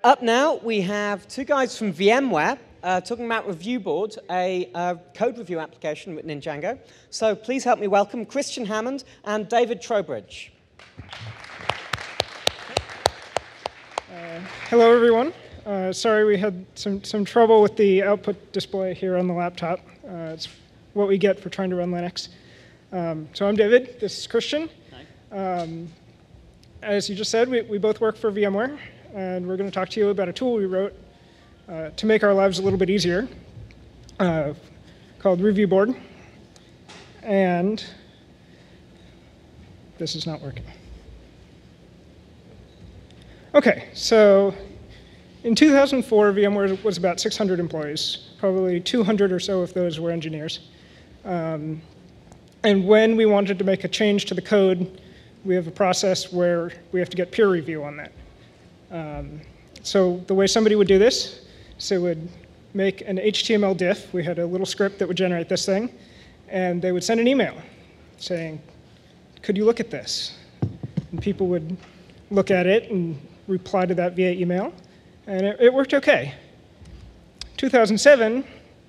Up now, we have two guys from VMware talking about ReviewBoard, a code review application written in Django. So please help me welcome Christian Hammond and David Trowbridge. Hello, everyone. Sorry we had some trouble with the output display here on the laptop. It's what we get for trying to run Linux. So I'm David. This is Christian. Hi. As you just said, we both work for VMware, and we're going to talk to you about a tool we wrote to make our lives a little bit easier called ReviewBoard. And this is not working. OK, so in 2004, VMware was about 600 employees. Probably 200 or so of those were engineers. And when we wanted to make a change to the code, we have a process where we have to get peer review on that. So the way somebody would do this, so would make an HTML diff. We had a little script that would generate this thing. And they would send an email saying, could you look at this? And people would look at it and reply to that via email. And it worked OK. 2007, we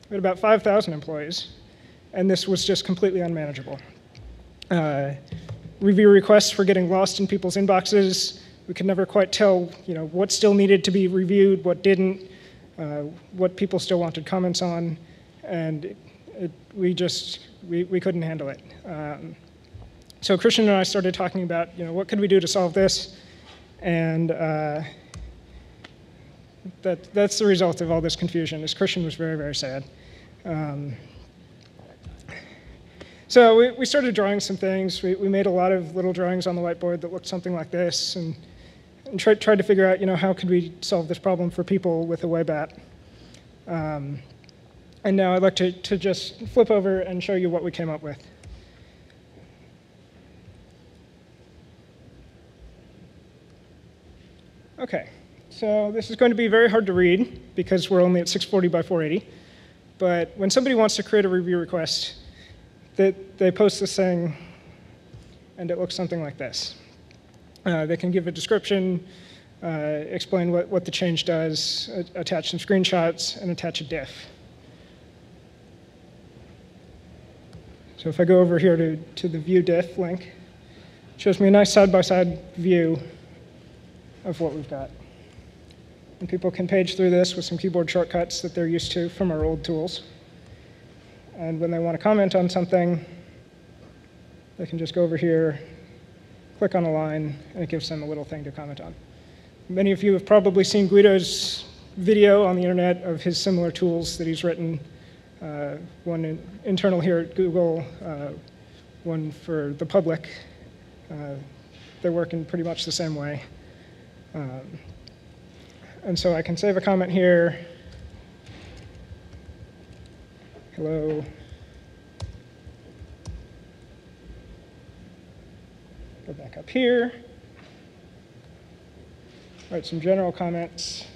had about 5,000 employees. And this was just completely unmanageable. Review requests were getting lost in people's inboxes. We could never quite tell what still needed to be reviewed, what didn't, what people still wanted comments on. And we couldn't handle it. So Christian and I started talking about what could we do to solve this. And that's the result of all this confusion, is Christian was very, very sad. So we started drawing some things. We made a lot of little drawings on the whiteboard that looked something like this, and tried to figure out how could we solve this problem for people with a web app. And now I'd like to just flip over and show you what we came up with. OK, so this is going to be very hard to read because we're only at 640 by 480. But when somebody wants to create a review request, they post this thing, and it looks something like this. They can give a description, explain what the change does, attach some screenshots, and attach a diff. So if I go over here to the view diff link, it shows me a nice side-by-side view of what we've got. And people can page through this with some keyboard shortcuts that they're used to from our old tools. And when they want to comment on something, they can just go over here, click on a line, and it gives them a little thing to comment on. Many of you have probably seen Guido's video on the internet of his similar tools that he's written, one internal here at Google, one for the public. They work in pretty much the same way. And so I can save a comment here. Hello. Go back up here. Write some general comments.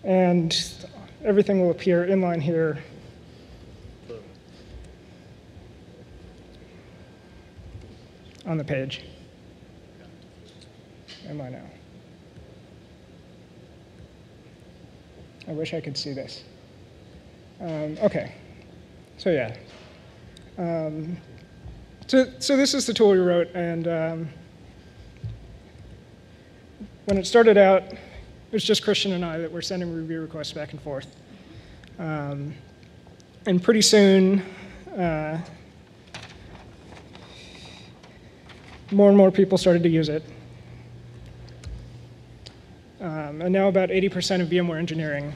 And everything will appear inline here. On the page. Am I now? I wish I could see this. OK. So yeah. So this is the tool we wrote. And when it started out, it was just Christian and I that were sending review requests back and forth. And pretty soon, more and more people started to use it. And now about 80% of VMware engineering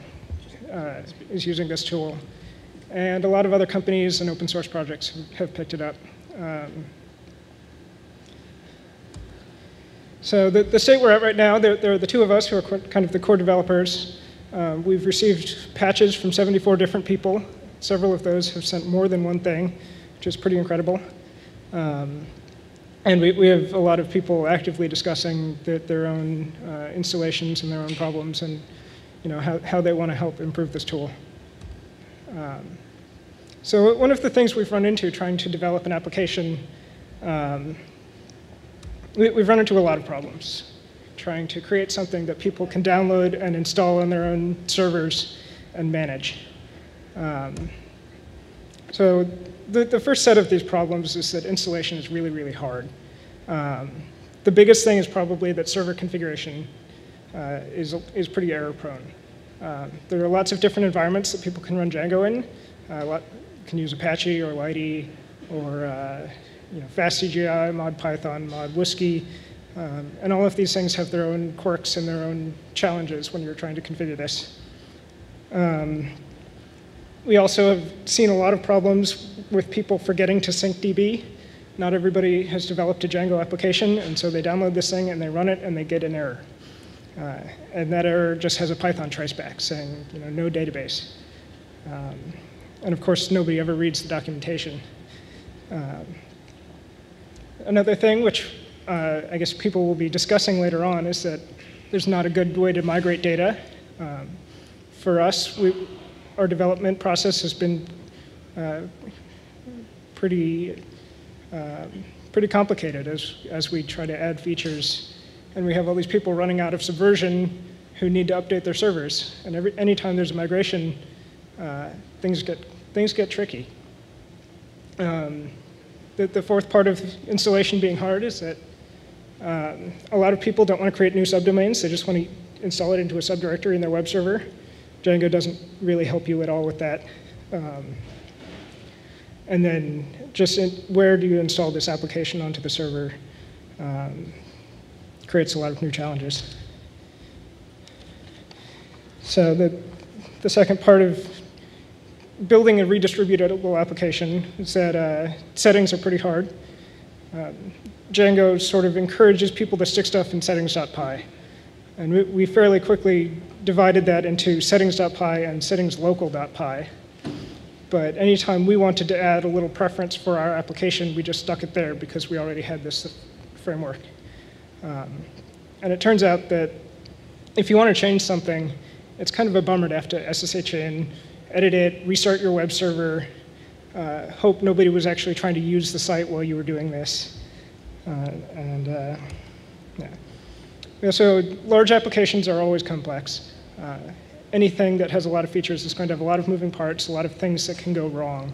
is using this tool. And a lot of other companies and open source projects have picked it up. So the state we're at right now, there are the two of us who are kind of the core developers. We've received patches from 74 different people. Several of those have sent more than one thing, which is pretty incredible. And we have a lot of people actively discussing their own installations and their own problems and how they want to help improve this tool. So one of the things we've run into trying to develop an application, we've run into a lot of problems trying to create something that people can download and install on their own servers and manage. So the first set of these problems is that installation is really, really hard. The biggest thing is probably that server configuration is pretty error prone. There are lots of different environments that people can run Django in. Can use Apache or Lite or FastCGI, mod Python, mod Whiskey, and all of these things have their own quirks and their own challenges when you're trying to configure this. We also have seen a lot of problems with people forgetting to sync DB. Not everybody has developed a Django application, and so they download this thing and they run it and they get an error. And that error just has a Python traceback saying, no database. And of course, nobody ever reads the documentation. Another thing, which I guess people will be discussing later on, is that there's not a good way to migrate data. For us, our development process has been pretty complicated as we try to add features. And we have all these people running out of Subversion who need to update their servers. And anytime there's a migration, things get tricky. The fourth part of installation being hard is that a lot of people don't want to create new subdomains. They just want to install it into a subdirectory in their web server. Django doesn't really help you at all with that. And then just where do you install this application onto the server creates a lot of new challenges. So the second part of building a redistributable application is that settings are pretty hard. Django sort of encourages people to stick stuff in settings.py. And we fairly quickly divided that into settings.py and settingslocal.py. But anytime we wanted to add a little preference for our application, we just stuck it there because we already had this framework. And it turns out that if you want to change something, it's kind of a bummer to have to SSH in, edit it, restart your web server, hope nobody was actually trying to use the site while you were doing this. Yeah. So large applications are always complex. Anything that has a lot of features is going to have a lot of moving parts, a lot of things that can go wrong.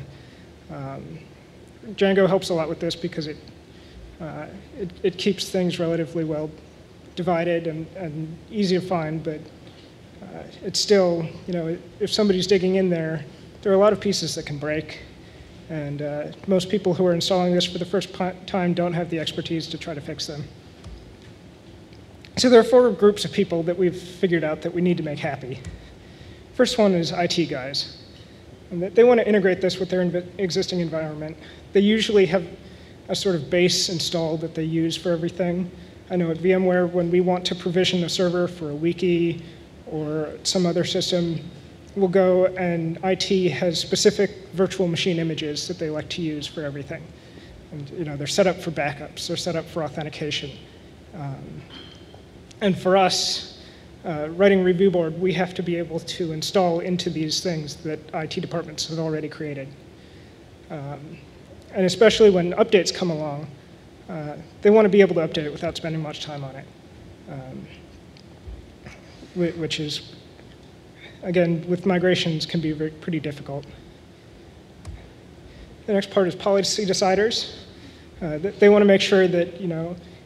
Django helps a lot with this because it keeps things relatively well divided and easy to find, but it's still, if somebody's digging in there are a lot of pieces that can break, and most people who are installing this for the first time don't have the expertise to try to fix them. So there are 4 groups of people that we've figured out that we need to make happy. First one is IT guys. And they want to integrate this with their existing environment. They usually have a sort of base installed that they use for everything. I know at VMware, when we want to provision a server for a wiki or some other system, we'll go and IT has specific virtual machine images that they like to use for everything. And they're set up for backups, they're set up for authentication. And for us, writing ReviewBoard, we have to be able to install into these things that IT departments have already created. And especially when updates come along, they want to be able to update it without spending much time on it, which is, again, with migrations can be pretty difficult. The next part is policy deciders. They want to make sure that,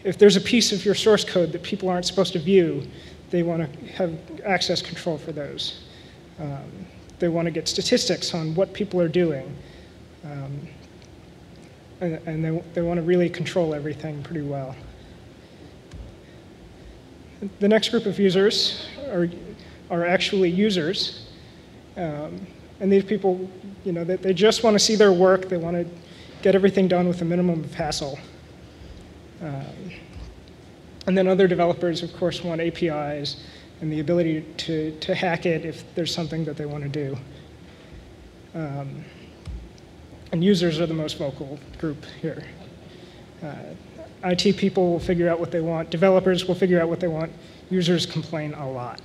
if there's a piece of your source code that people aren't supposed to view, they want to have access control for those. They want to get statistics on what people are doing. And they want to really control everything pretty well. The next group of users are actually users. And these people, they just want to see their work. They want to get everything done with a minimum of hassle. And then other developers, of course, want APIs and the ability to hack it if there's something that they want to do. And users are the most vocal group here. IT people will figure out what they want. Developers will figure out what they want. Users complain a lot.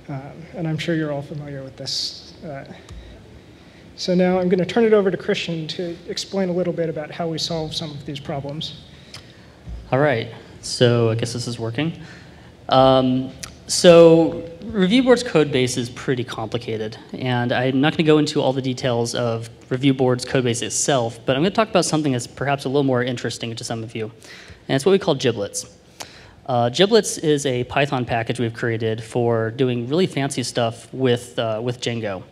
And I'm sure you're all familiar with this. So now I'm going to turn it over to Christian to explain a little bit about how we solve some of these problems. All right, so I guess this is working. So ReviewBoard's code base is pretty complicated, and I'm not going to go into all the details of ReviewBoard's code base itself, but I'm going to talk about something that's perhaps a little more interesting to some of you, and it's what we call giblets. Giblets is a Python package we've created for doing really fancy stuff with Django.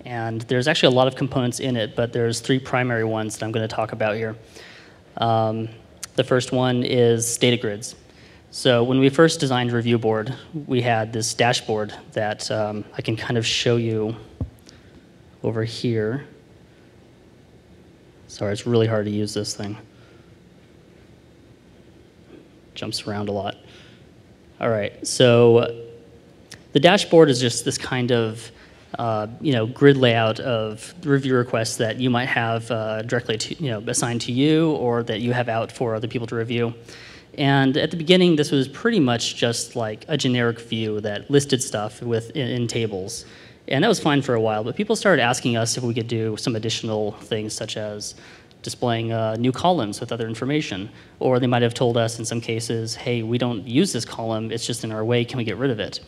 And there's actually a lot of components in it, but there's 3 primary ones that I'm going to talk about here. The first one is datagrids. So when we first designed ReviewBoard, we had this dashboard that I can kind of show you over here. Sorry, it's really hard to use this thing. Jumps around a lot. All right, so the dashboard is just this kind of grid layout of review requests that you might have directly to, assigned to you or that you have out for other people to review. And at the beginning, this was pretty much just like a generic view that listed stuff in tables. And that was fine for a while, but people started asking us if we could do some additional things, such as displaying new columns with other information. Or they might have told us in some cases, hey, we don't use this column, it's just in our way, can we get rid of it?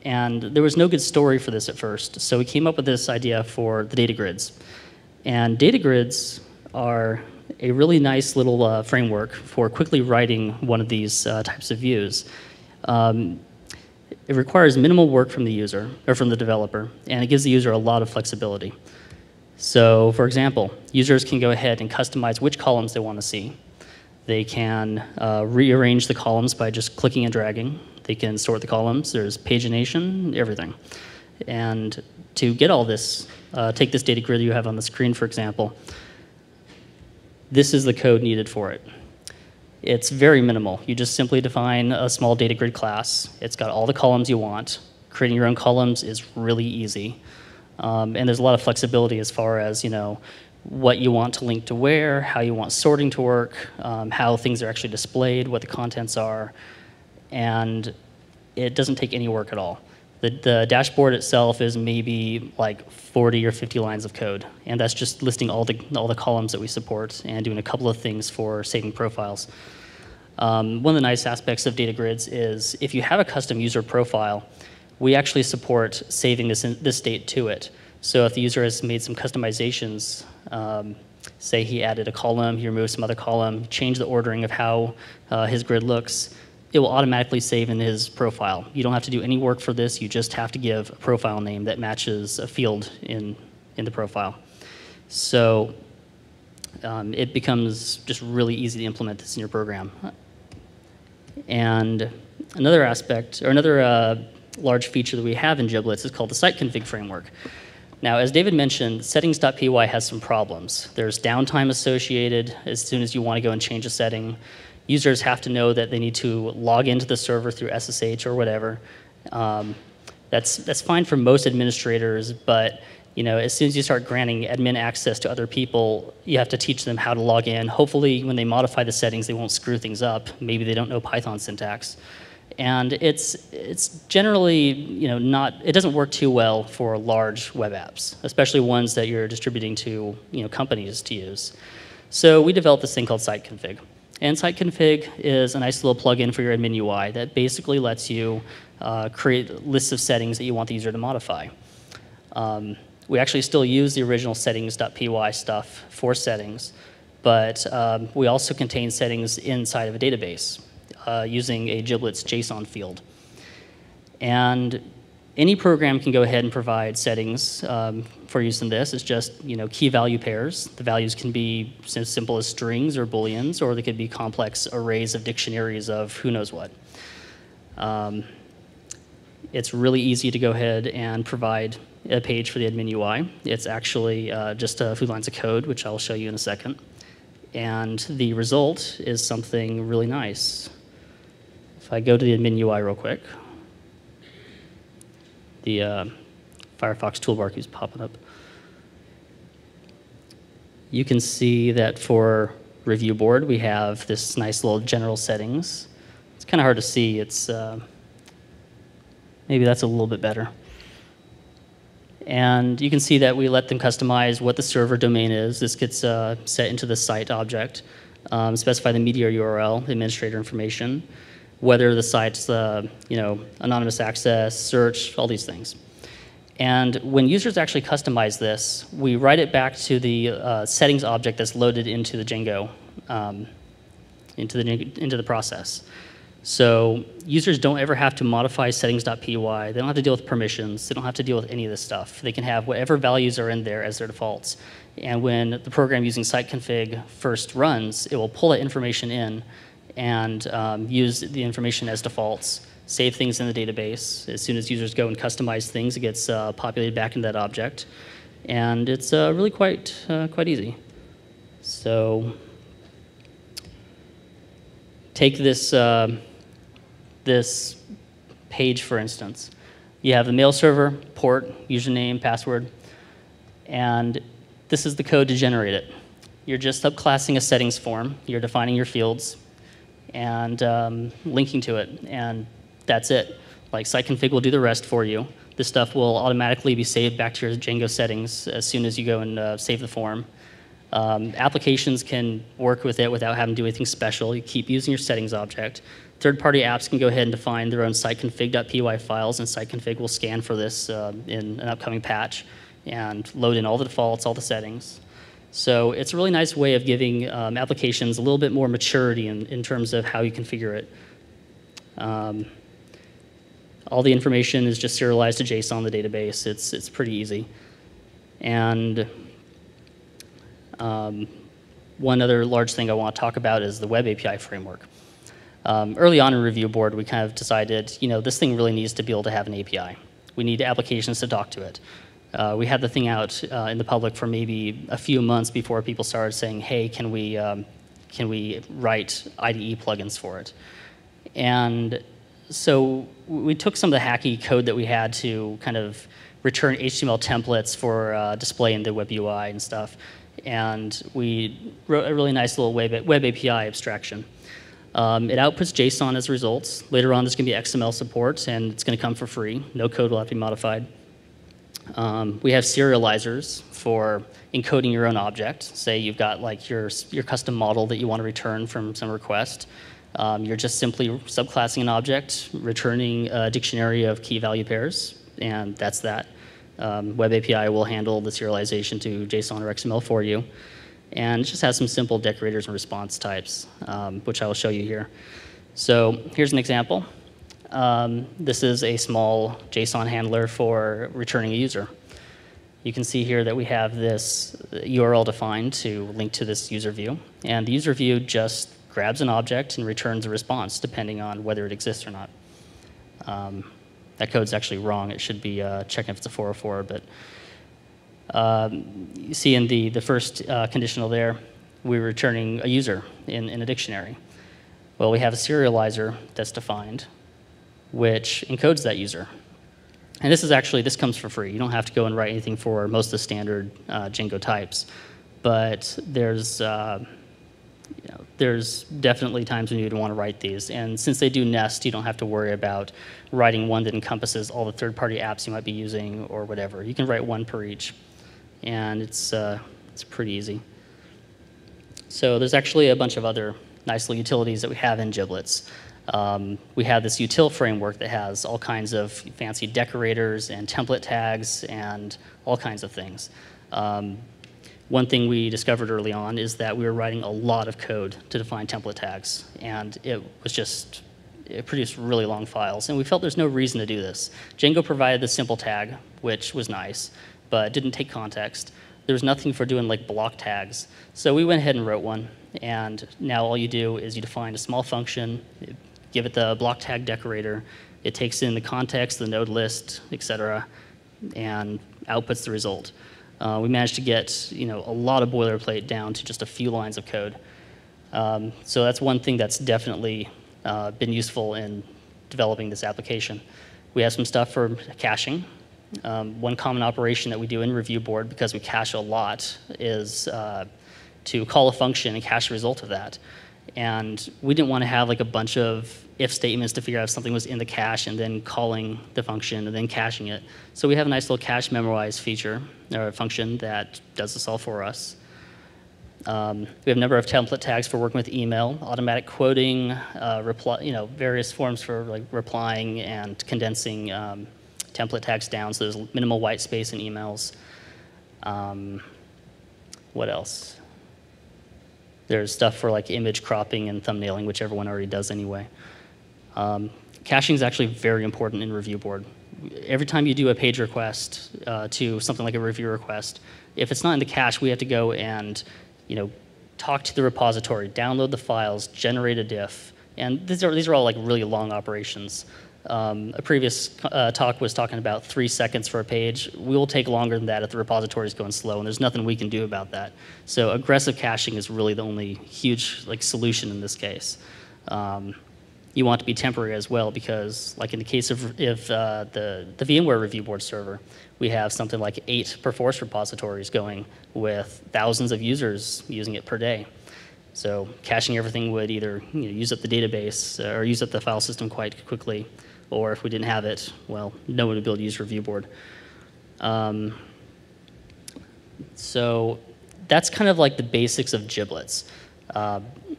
And there was no good story for this at first, so we came up with this idea for the data grids. And data grids are a really nice little framework for quickly writing one of these types of views. It requires minimal work from the user, or from the developer, and it gives the user a lot of flexibility. So, for example, users can go ahead and customize which columns they want to see. They can rearrange the columns by just clicking and dragging. They can sort the columns. There's pagination, everything. And to get all this, take this data grid you have on the screen, for example. This is the code needed for it. It's very minimal. You just simply define a small data grid class. It's got all the columns you want. Creating your own columns is really easy. And there's a lot of flexibility as far as, what you want to link to where, how you want sorting to work, how things are actually displayed, what the contents are. And it doesn't take any work at all. The dashboard itself is maybe like 40 or 50 lines of code, and that's just listing all the columns that we support and doing a couple of things for saving profiles. One of the nice aspects of data grids is if you have a custom user profile, we actually support saving this state to it. So if the user has made some customizations, say he added a column, he removed some other column, changed the ordering of how his grid looks, it will automatically save in his profile. You don't have to do any work for this. You just have to give a profile name that matches a field in the profile. So it becomes just really easy to implement this in your program. And another aspect, or another large feature that we have in giblets is called the site config framework. Now, as David mentioned, settings.py has some problems. There's downtime associated as soon as you want to go and change a setting. Users have to know that they need to log into the server through SSH or whatever. That's fine for most administrators, but as soon as you start granting admin access to other people, you have to teach them how to log in. Hopefully, when they modify the settings, they won't screw things up. Maybe they don't know Python syntax. And it's generally, it doesn't work too well for large web apps, especially ones that you're distributing to, companies to use. So we developed this thing called site config. And site config is a nice little plugin for your admin UI that basically lets you create lists of settings that you want the user to modify. We actually still use the original settings.py stuff for settings, but we also contain settings inside of a database using a giblets JSON field. And any program can go ahead and provide settings for use in this. It's just key value pairs. The values can be as simple as strings or booleans, or they could be complex arrays of dictionaries of who knows what. It's really easy to go ahead and provide a page for the admin UI. It's actually just a few lines of code, which I'll show you in a second. And the result is something really nice. If I go to the admin UI real quick, the Firefox toolbar keeps popping up. You can see that for ReviewBoard, we have this nice little general settings. It's kind of hard to see. It's maybe that's a little bit better. And you can see that we let them customize what the server domain is. This gets set into the site object. Specify the media URL, the administrator information, whether the site's anonymous access, search, all these things. And when users actually customize this, we write it back to the settings object that's loaded into the Django, into the process. So users don't ever have to modify settings.py. They don't have to deal with permissions. They don't have to deal with any of this stuff. They can have whatever values are in there as their defaults. And when the program using site-config first runs, it will pull that information in and use the information as defaults, save things in the database. As soon as users go and customize things, it gets populated back into that object. And it's really quite easy. So take this this page, for instance. You have the mail server, port, username, password, and this is the code to generate it. You're just subclassing a settings form. You're defining your fields and linking to it, and that's it. Like site-config will do the rest for you. This stuff will automatically be saved back to your Django settings as soon as you go and save the form. Applications can work with it without having to do anything special. You keep using your settings object. Third-party apps can go ahead and define their own site-config.py files, and site-config will scan for this in an upcoming patch and load in all the defaults, all the settings. So it's a really nice way of giving applications a little bit more maturity in terms of how you configure it. All the information is just serialized to JSON in the database. It's pretty easy. And one other large thing I want to talk about is the Web API framework. Early on in ReviewBoard, we kind of decided, this thing really needs to be able to have an API. We need applications to talk to it. We had the thing out in the public for maybe a few months before people started saying, hey, can we write IDE plugins for it? And so we took some of the hacky code that we had to kind of return HTML templates for display in the web UI and stuff. And we wrote a really nice little web API abstraction. It outputs JSON as a result. Later on, there's going to be XML support, and it's going to come for free. No code will have to be modified. We have serializers for encoding your own object. Say you've got like your custom model that you want to return from some request. You're just simply subclassing an object, returning a dictionary of key value pairs, and that's that. Web API will handle the serialization to JSON or XML for you. And it just has some simple decorators and response types, which I will show you here. So here's an example. This is a small JSON handler for returning a user. You can see here that we have this URL defined to link to this user view. And the user view just grabs an object and returns a response, depending on whether it exists or not. That code's actually wrong. It should be checking if it's a 404, but you see in the first conditional there, we're returning a user in a dictionary. Well, we have a serializer that's defined, which encodes that user. And this comes for free. You don't have to go and write anything for most of the standard Django types. But there's definitely times when you'd want to write these. And since they do nest, you don't have to worry about writing one that encompasses all the third-party apps you might be using or whatever. You can write one per each. And it's pretty easy. So there's actually a bunch of other nice little utilities that we have in Giblets. We have this util framework that has all kinds of fancy decorators and template tags and all kinds of things. One thing we discovered early on is that we were writing a lot of code to define template tags, and it produced really long files, and we felt there's no reason to do this. Django provided the simple tag, which was nice, but didn't take context. There was nothing for doing like block tags. So we went ahead and wrote one, and now all you do is you define a small function, give it the block tag decorator, it takes in the context, the node list, etc., and outputs the result. We managed to get a lot of boilerplate down to just a few lines of code. So that's one thing that's definitely been useful in developing this application. We have some stuff for caching. One common operation that we do in ReviewBoard, because we cache a lot, is to call a function and cache the result of that. And we didn't want to have like a bunch of if statements to figure out if something was in the cache and then calling the function and then caching it. So we have a nice little cache memorize feature or function that does this all for us. We have a number of template tags for working with email, automatic quoting, various forms for like replying and condensing template tags down, so there's minimal white space in emails. What else? There's stuff for like image cropping and thumbnailing, which everyone already does anyway. Caching is actually very important in ReviewBoard. Every time you do a page request to something like a review request, if it's not in the cache, we have to go and talk to the repository, download the files, generate a diff, and these are all like really long operations. A previous talk was talking about 3 seconds for a page. We will take longer than that if the repository is going slow, and there's nothing we can do about that. So aggressive caching is really the only huge solution in this case. You want it to be temporary as well, because like in the case of the VMware ReviewBoard server, we have something like 8 Perforce repositories going with thousands of users using it per day. So caching everything would either use up the database or use up the file system quite quickly, or if we didn't have it, well, no one would be able to use ReviewBoard. So that's kind of like the basics of giblets.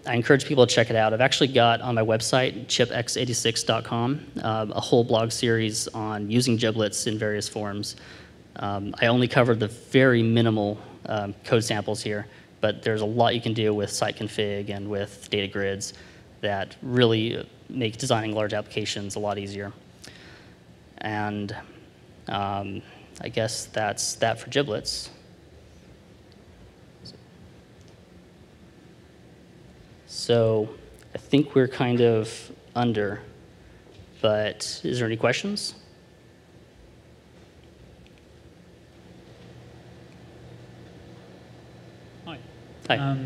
I encourage people to check it out. I've actually got on my website, chipx86.com, a whole blog series on using giblets in various forms. I only covered the very minimal code samples here, but there's a lot you can do with site config and with datagrids that really make designing large applications a lot easier. And I guess that's that for giblets. So I think we're kind of under, but is there any questions? Hi. Hi.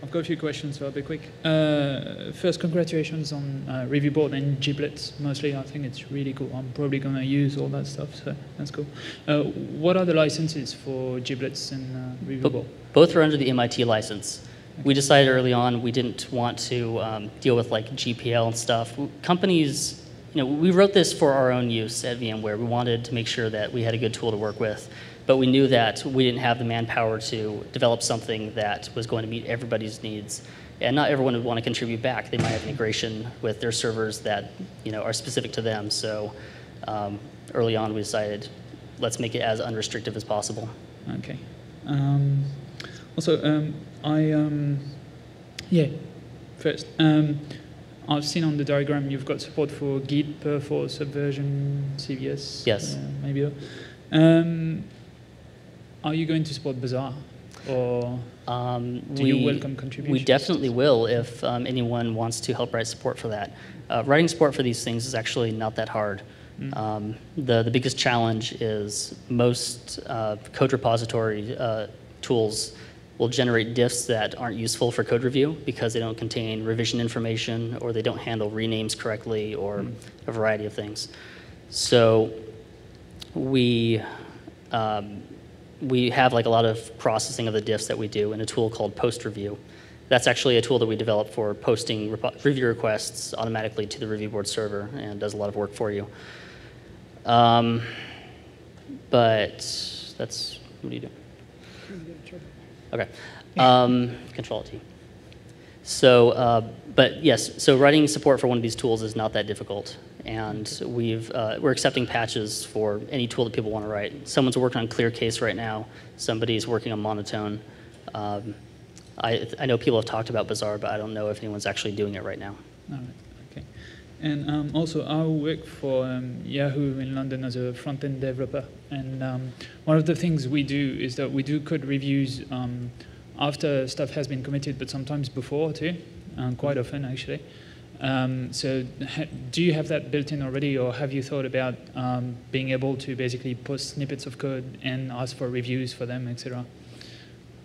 I've got a few questions, so I'll be quick. First, congratulations on ReviewBoard and giblets. Mostly, I think it's really cool. I'm probably going to use all that stuff, so that's cool. What are the licenses for giblets and ReviewBoard? Both are under the MIT license. We decided early on we didn't want to deal with like GPL and stuff. Companies, we wrote this for our own use at VMware. We wanted to make sure that we had a good tool to work with, but we knew that we didn't have the manpower to develop something that was going to meet everybody's needs. And not everyone would want to contribute back. They might have integration with their servers that are specific to them. So early on we decided, let's make it as unrestricted as possible. Okay. Also, first, I've seen on the diagram you've got support for Git, Perf, Subversion, CVS. Yes. Maybe. Are you going to support Bazaar, or do you welcome contributions? We definitely will if anyone wants to help write support for that. Writing support for these things is actually not that hard. The biggest challenge is most code repository tools will generate diffs that aren't useful for code review because they don't contain revision information or they don't handle renames correctly or a variety of things. So we have like a lot of processing of the diffs that we do in a tool called post review. That's actually a tool that we developed for posting review requests automatically to the ReviewBoard server and does a lot of work for you. But that's, what do you do? Okay, Control-T. So, but yes, so writing support for one of these tools is not that difficult. And we're accepting patches for any tool that people want to write. Someone's working on ClearCase right now. Somebody's working on Monotone. I know people have talked about Bazaar, but I don't know if anyone's actually doing it right now. All right, okay. And also, I work for Yahoo in London as a front-end developer. And one of the things we do is that we do code reviews after stuff has been committed, but sometimes before too, quite often actually. So do you have that built in already, or have you thought about being able to basically post snippets of code and ask for reviews for them, etc.?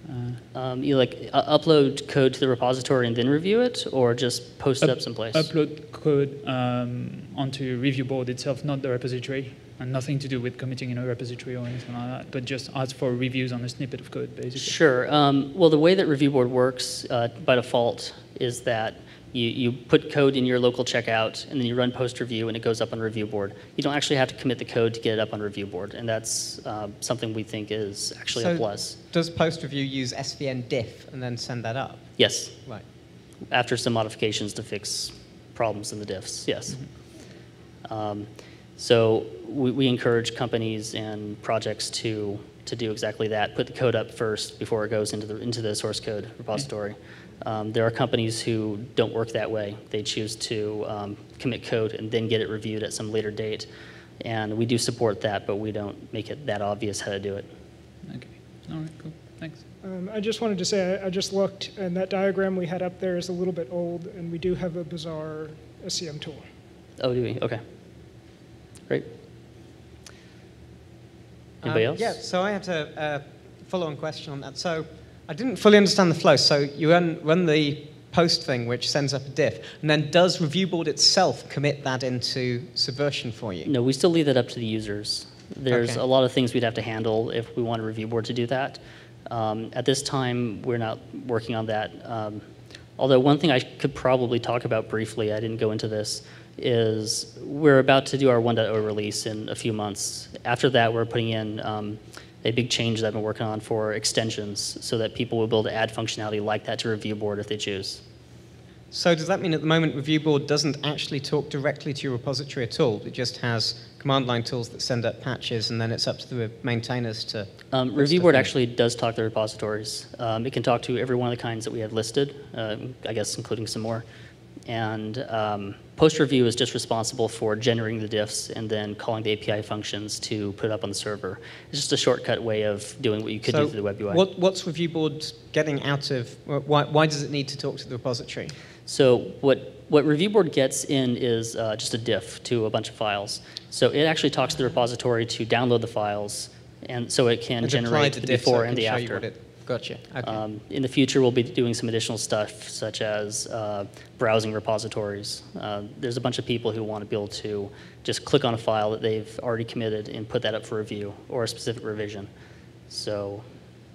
You upload code to the repository and then review it, or just post it up someplace? Upload code onto ReviewBoard itself, not the repository, and nothing to do with committing in a repository or anything like that, but just ask for reviews on a snippet of code, basically. Sure. Well, the way that ReviewBoard works by default is that you put code in your local checkout, and then you run post review, and it goes up on ReviewBoard. You don't actually have to commit the code to get it up on ReviewBoard, and that's something we think is actually a plus. Does post review use SVN diff and then send that up? Yes. Right. After some modifications to fix problems in the diffs, yes. So we encourage companies and projects to do exactly that. Put the code up first before it goes into the source code repository. There are companies who don't work that way. They choose to commit code and then get it reviewed at some later date. And we do support that, but we don't make it that obvious how to do it. Okay. All right, cool. Thanks. I just wanted to say, I just looked, and that diagram we had up there is a little bit old, and we do have a bizarre SCM tool. Oh, do we? Okay. Great. Anybody else? Yeah, so I had a follow-on question on that. So I didn't fully understand the flow. So you run the post thing, which sends up a diff, and then does ReviewBoard itself commit that into Subversion for you? No, we still leave that up to the users. There's Okay. a lot of things we'd have to handle if we want a ReviewBoard to do that. At this time, we're not working on that. Although one thing I could probably talk about briefly, I didn't go into this, is we're about to do our 1.0 release in a few months. After that, we're putting in a big change that I've been working on for extensions so that people will be able to add functionality like that to ReviewBoard if they choose. So does that mean at the moment ReviewBoard doesn't actually talk directly to your repository at all? It just has command line tools that send up patches, and then it's up to the maintainers to... ReviewBoard actually does talk to repositories. It can talk to every one of the kinds that we have listed, I guess including some more. And post-review is just responsible for generating the diffs and then calling the API functions to put it up on the server. It's just a shortcut way of doing what you could do through the web UI. What's ReviewBoard getting out of... Why does it need to talk to the repository? So what ReviewBoard gets in is just a diff to a bunch of files. So it actually talks to the repository to download the files, and so it can generate the before and the after. Gotcha. Okay. In the future, we'll be doing some additional stuff, such as browsing repositories. There's a bunch of people who want to be able to just click on a file that they've already committed and put that up for review or a specific revision. So.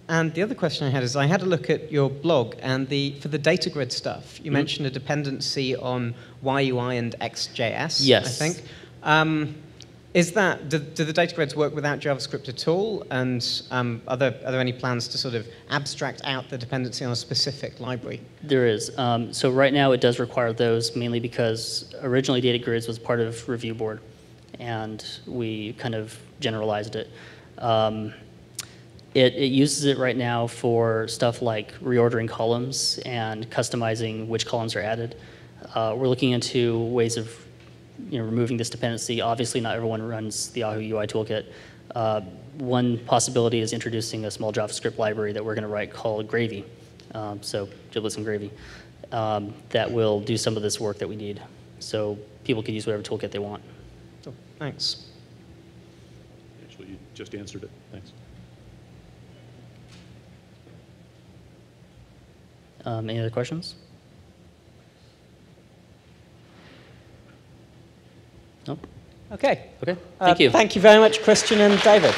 And the other question I had is I had a look at your blog, and for the datagrid stuff, you mentioned a dependency on YUI and XJS, yes. I think. Do the datagrids work without JavaScript at all? And are there any plans to sort of abstract out the dependency on a specific library? There is. So right now it does require those, mainly because originally datagrids was part of ReviewBoard, and we kind of generalized it. It uses it right now for stuff like reordering columns and customizing which columns are added. We're looking into ways of removing this dependency. Obviously, not everyone runs the Yahoo UI toolkit. One possibility is introducing a small JavaScript library that we're going to write called Gravy, so giblets and gravy, that will do some of this work that we need. So people can use whatever toolkit they want. Oh, thanks. Actually, you just answered it. Thanks. Any other questions? No? Okay. Okay, thank you. Thank you very much, Christian and David.